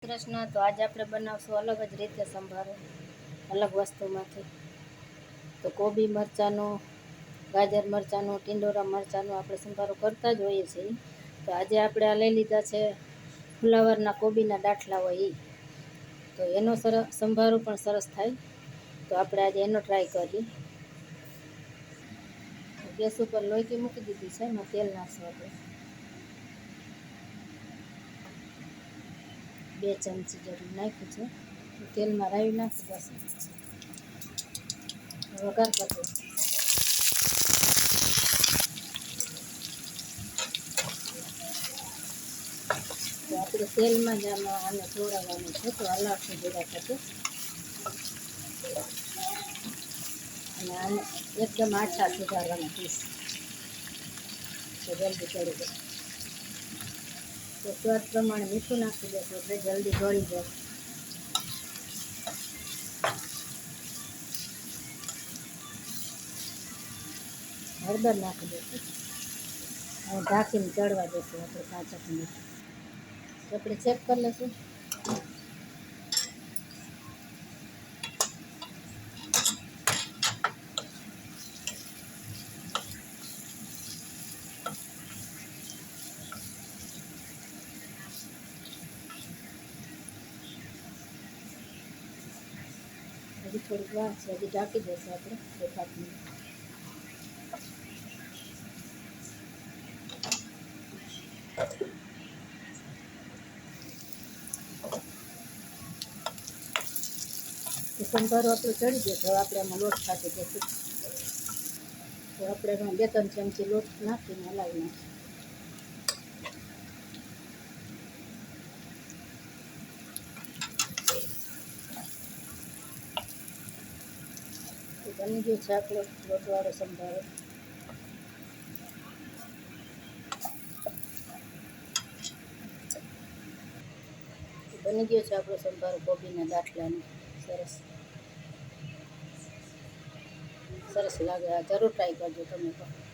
કૃષ્ણ. તો આજે આપણે બનાવશું અલગ જ રીતે સંભારો, અલગ વસ્તુમાંથી. તો કોબી મરચાંનો, ગાજર મરચાંનો, ટિંડોરા મરચાંનો આપણે સંભારો કરતા જ હોઈએ છીએ. તો આજે આપણે આ લઈ લીધા છે ફુલાવરના કોબીના ડાઠલા હોય એ. તો એનો સંભારો પણ સરસ થાય. તો આપણે આજે એનો ટ્રાય કરીએ. ગેસ ઉપર લોહી મૂકી દીધી છે, એમાં તેલ નાખશું આપણે 2 ચમચી જેટલું નાખ્યું છે. તેલમાં રાઈ નાખી દઈશું, વઘાર કરી દઈશું. તો આપણે તેલમાં જ આને ચોળાવવાનું છે. તો હલાવશું જીરા સાથે, અને આને એકદમ આછા સુધારવાના પીસ, તો જલ્દી ચડી જાય. તો સ્વાદ પ્રમાણે મીઠું નાખી દેશું એટલે જલ્દી ગળી જાય. હળદર નાખી દઈશું અને ઢાંકીને ચડવા દઈશું આપણે 5 મિનિટ. આપણે ચેક કરી લઈશું. હજી થોડીક વાર છે, હજી ઢાંકી દઈશું આપણે 5 મિનિટ. સંભારો આપણો ચડી ગયો. હવે આપણે આમાં લોટ કાઢી દઈશું. તો આપણે એમાં 2-3 ચમચી લોટ નાખીને હલાવી નાખીશું. તો બની ગયો છે આપણો લોટવાળો સંભારો. બની ગયો છે આપણો સંભારો કોબીના દાંઠલાનો. સરસ સરસ લાગે. આ જરૂર ટ્રાય કરજો તમે પણ.